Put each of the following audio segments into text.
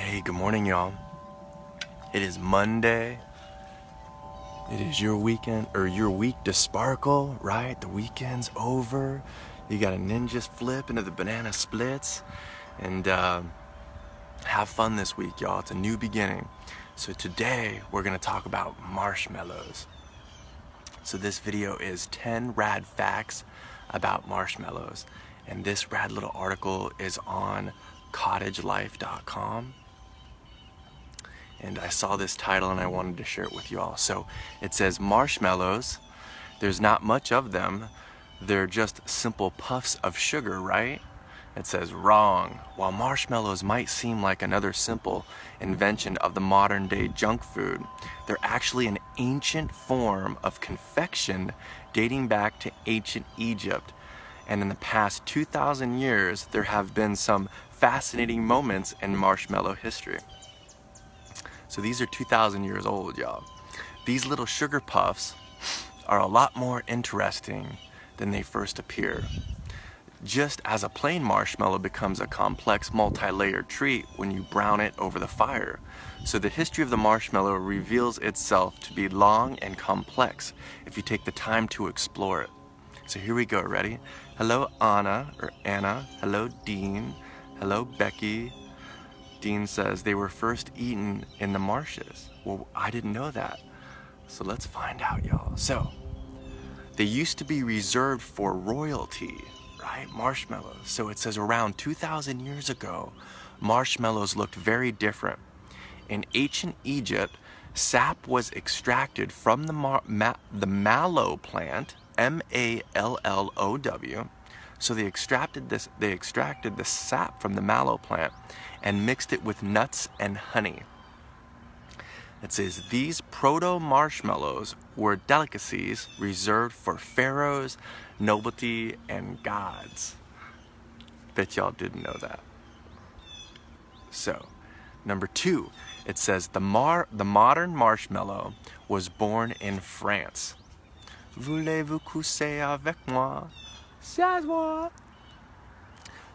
Hey, good morning, y'all. It is Monday. It is your weekend, or your week to sparkle, right? The weekend's over. You got a ninja flip into the banana splits, and have fun this week, y'all. It's a new beginning. So today, we're gonna talk about marshmallows. So this video is 10 rad facts about marshmallows. And this rad little article is on cottagelife.com. And I saw this title and I wanted to share it with you all. So it says marshmallows, there's not much of them. They're just simple puffs of sugar, right? It says wrong. While marshmallows might seem like another simple invention of the modern day junk food, they're actually an ancient form of confection dating back to ancient Egypt. And in the past 2,000 years, there have been some fascinating moments in marshmallow history. So these are 2,000 years old, y'all. These little sugar puffs are a lot more interesting than they first appear. Just as a plain marshmallow becomes a complex multi-layered treat when you brown it over the fire, so the history of the marshmallow reveals itself to be long and complex if you take the time to explore it. So here we go, ready? Hello Anna. Hello Dean. Hello Becky. Dean says they were first eaten in the marshes. Well, I didn't know that. So let's find out, y'all. So, they used to be reserved for royalty, right? Marshmallows. So it says around 2,000 years ago, marshmallows looked very different. In ancient Egypt, sap was extracted from the mallow plant, M-A-L-L-O-W. So they extracted the sap from the mallow plant and mixed it with nuts and honey. It says these proto-marshmallows were delicacies reserved for pharaohs, nobility, and gods. Bet y'all didn't know that. So, number 2, it says the modern marshmallow was born in France. Voulez-vous coucher avec moi?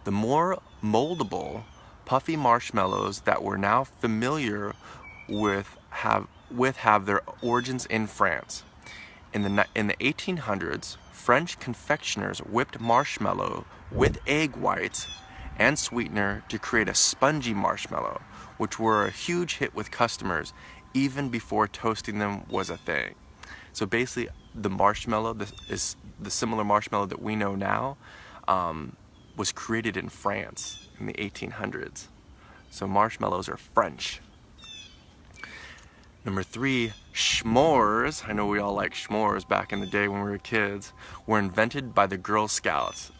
The more moldable, puffy marshmallows that we're now familiar with have their origins in France. In the 1800s, French confectioners whipped marshmallow with egg whites and sweetener to create a spongy marshmallow, which were a huge hit with customers even before toasting them was a thing. So basically, the marshmallow, the similar marshmallow that we know now, was created in France in the 1800s. So marshmallows are French. Number 3, s'mores. I know we all like s'mores back in the day when we were kids, were invented by the Girl Scouts.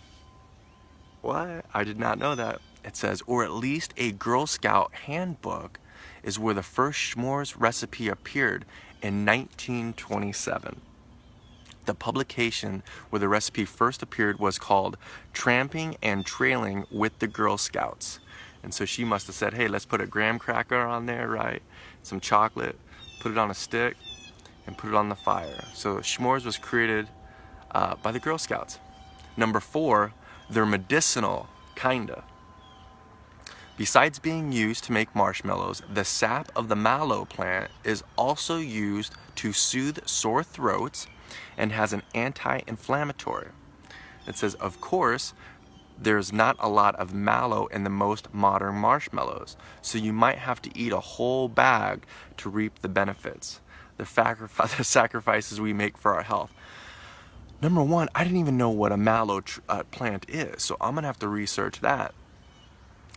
What? I did not know that. It says, or at least a Girl Scout handbook is where the first s'mores recipe appeared in 1927. The publication where the recipe first appeared was called Tramping and Trailing with the Girl Scouts. And so she must have said, hey, let's put a graham cracker on there, right? Some chocolate, put it on a stick, and put it on the fire. So s'mores was created by the Girl Scouts. Number 4, they're medicinal, kinda. Besides being used to make marshmallows, the sap of the mallow plant is also used to soothe sore throats and has an anti-inflammatory. It says, of course, there's not a lot of mallow in the most modern marshmallows, so you might have to eat a whole bag to reap the benefits. The sacrifices we make for our health. Number 1, I didn't even know what a mallow plant is, so I'm gonna have to research that.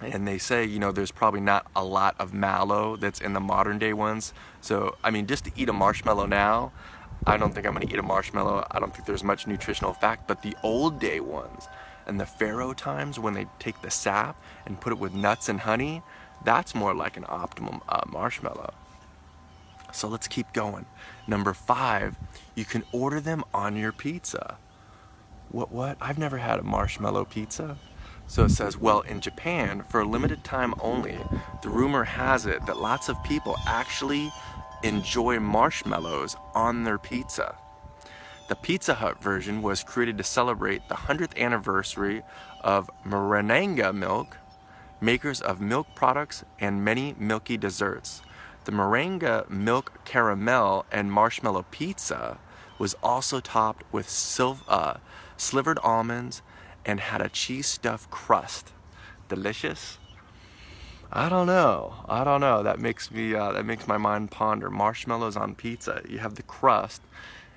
And they say, you know, there's probably not a lot of mallow that's in the modern day ones. So, I mean, just to eat a marshmallow now, I don't think I'm gonna eat a marshmallow. I don't think there's much nutritional fact, but the old day ones and the pharaoh times when they take the sap and put it with nuts and honey, that's more like an optimum marshmallow. So let's keep going. Number 5, you can order them on your pizza. What? I've never had a marshmallow pizza. So it says, well, in Japan, for a limited time only, the rumor has it that lots of people actually enjoy marshmallows on their pizza. The Pizza Hut version was created to celebrate the 100th anniversary of meringue milk makers of milk products and many milky desserts. The meringue milk caramel and marshmallow pizza was also topped with slivered almonds and had a cheese stuffed crust. Delicious? I don't know. That makes my mind ponder. Marshmallows on pizza. You have the crust,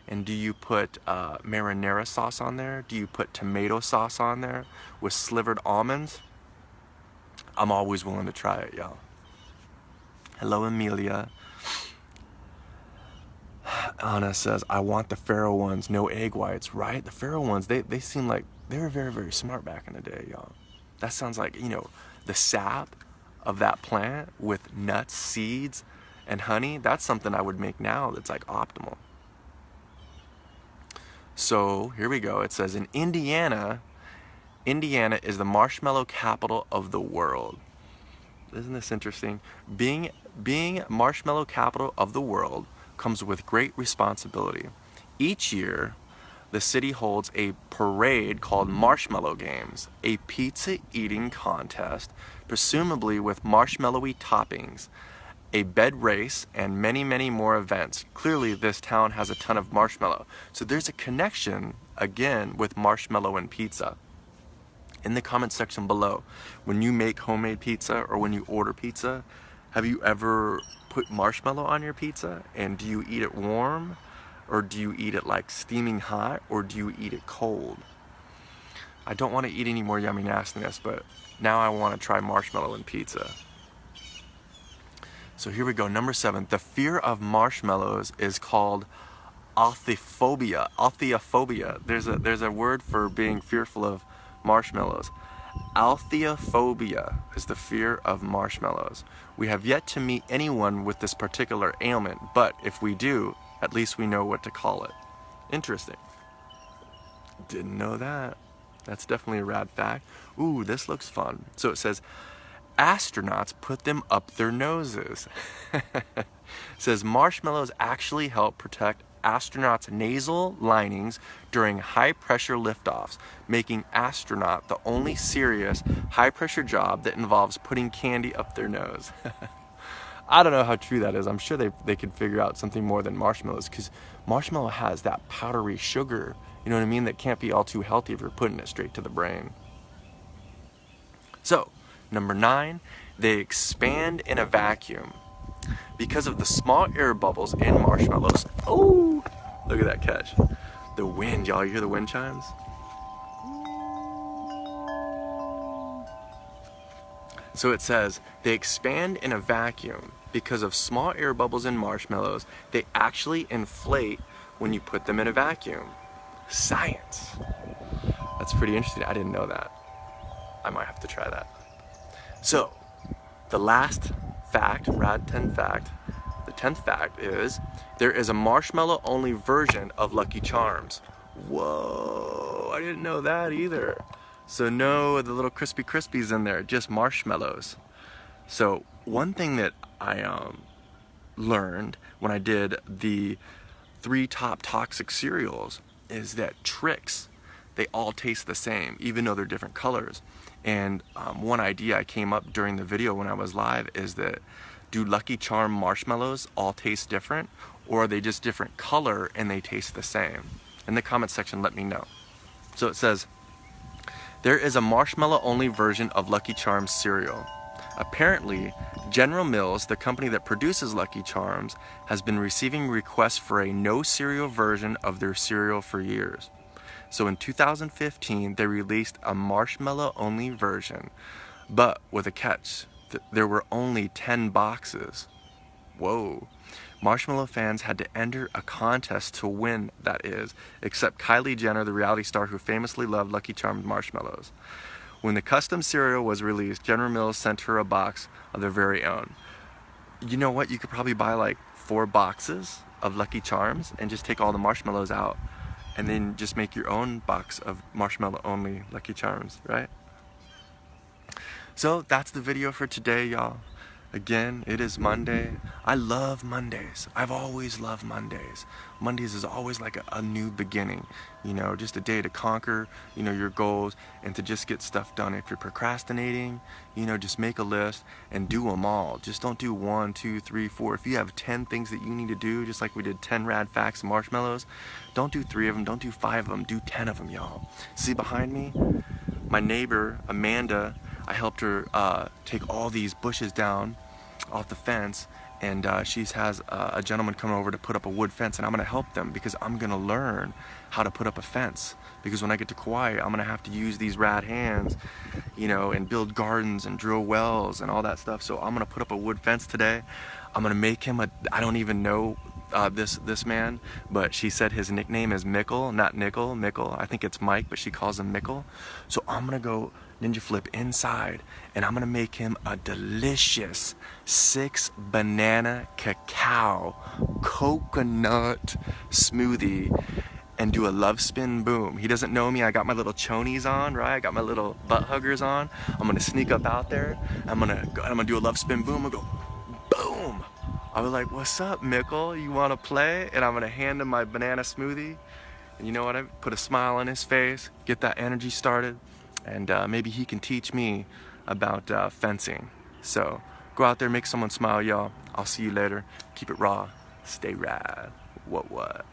and do you put marinara sauce on there? Do you put tomato sauce on there with slivered almonds? I'm always willing to try it, y'all. Hello, Amelia. Anna says, I want the Faro ones, no egg whites, right? The Faro ones, they seem like they were very, very smart back in the day, y'all. That sounds like, the sap of that plant with nuts, seeds, and honey. That's something I would make now that's like optimal. So here we go. It says in Indiana is the marshmallow capital of the world. Isn't this interesting? Being marshmallow capital of the world comes with great responsibility. Each year, the city holds a parade called Marshmallow Games, a pizza eating contest, presumably with marshmallowy toppings, a bed race, and many, many more events. Clearly, this town has a ton of marshmallow. So there's a connection, again, with marshmallow and pizza. In the comment section below, when you make homemade pizza or when you order pizza, have you ever put marshmallow on your pizza? And do you eat it warm? Or do you eat it like steaming hot? Or do you eat it cold? I don't want to eat any more yummy nastiness, but now I want to try marshmallow and pizza. So here we go, number 7. The fear of marshmallows is called Rawthentic. Rawthentic. There's a word for being fearful of marshmallows. Rawthentic is the fear of marshmallows. We have yet to meet anyone with this particular ailment, but if we do, at least we know what to call it. Interesting. Didn't know that. That's definitely a rad fact. Ooh, this looks fun. So it says, astronauts put them up their noses. It says marshmallows actually help protect astronauts' nasal linings during high-pressure liftoffs, making astronaut the only serious high-pressure job that involves putting candy up their nose. I don't know how true that is. I'm sure they could figure out something more than marshmallows, because marshmallow has that powdery sugar, you know what I mean, that can't be all too healthy if you're putting it straight to the brain. So, number 9, they expand in a vacuum. Because of the small air bubbles in marshmallows. Oh, look at that catch. The wind, y'all, you hear the wind chimes? So it says, they expand in a vacuum. Because of small air bubbles in marshmallows, they actually inflate when you put them in a vacuum. Science. That's pretty interesting. I didn't know that. I might have to try that. So, the last fact, rad 10 fact, the 10th fact is, there is a marshmallow only version of Lucky Charms. Whoa, I didn't know that either. So no the little Crispy Krispies in there, just marshmallows. So one thing that I learned when I did the 3 top toxic cereals is that Trix, they all taste the same, even though they're different colors. And one idea I came up during the video when I was live is that, do Lucky Charm marshmallows all taste different, or are they just different color and they taste the same? In the comment section, let me know. So it says, there is a marshmallow only version of Lucky Charms cereal. Apparently, General Mills, the company that produces Lucky Charms, has been receiving requests for a no cereal version of their cereal for years. So in 2015, they released a marshmallow-only version, but with a catch. There were only 10 boxes. Whoa. Marshmallow fans had to enter a contest to win, that is, except Kylie Jenner, the reality star who famously loved Lucky Charms marshmallows. When the custom cereal was released, General Mills sent her a box of their very own. You know what? You could probably buy like 4 boxes of Lucky Charms and just take all the marshmallows out, and then just make your own box of marshmallow-only Lucky Charms, right? So that's the video for today, y'all. Again, it is Monday. I love Mondays. I've always loved Mondays. Mondays is always like a new beginning, you know, just a day to conquer, you know, your goals and to just get stuff done. If you're procrastinating, you know, just make a list and do them all. Just don't do 1, 2, 3, 4. If you have 10 things that you need to do, just like we did 10 rad facts and marshmallows, don't do 3 of them, don't do 5 of them, do 10 of them, y'all. See behind me? My neighbor, Amanda, I helped her take all these bushes down off the fence, and she has a gentleman coming over to put up a wood fence, and I'm gonna help them because I'm gonna learn how to put up a fence, because when I get to Kauai, I'm gonna have to use these rad hands, you know, and build gardens and drill wells and all that stuff. So I'm gonna put up a wood fence today. I'm gonna make him I don't even know this man, but she said his nickname is Mickle, not Nickel. Mickle, I think it's Mike, but she calls him Mickle. So I'm gonna go ninja flip inside, and I'm gonna make him a delicious 6 banana cacao coconut smoothie and do a love spin boom. He doesn't know me. I got my little chonies on, right? I got my little butt huggers on. I'm gonna sneak up out there. I'm gonna do a love spin boom. I'm gonna go boom. I was like, what's up, Mickle? You wanna play? And I'm gonna hand him my banana smoothie. And you know what? I put a smile on his face, get that energy started, and maybe he can teach me about fencing. So go out there, make someone smile, y'all. I'll see you later. Keep it raw, stay rad. What?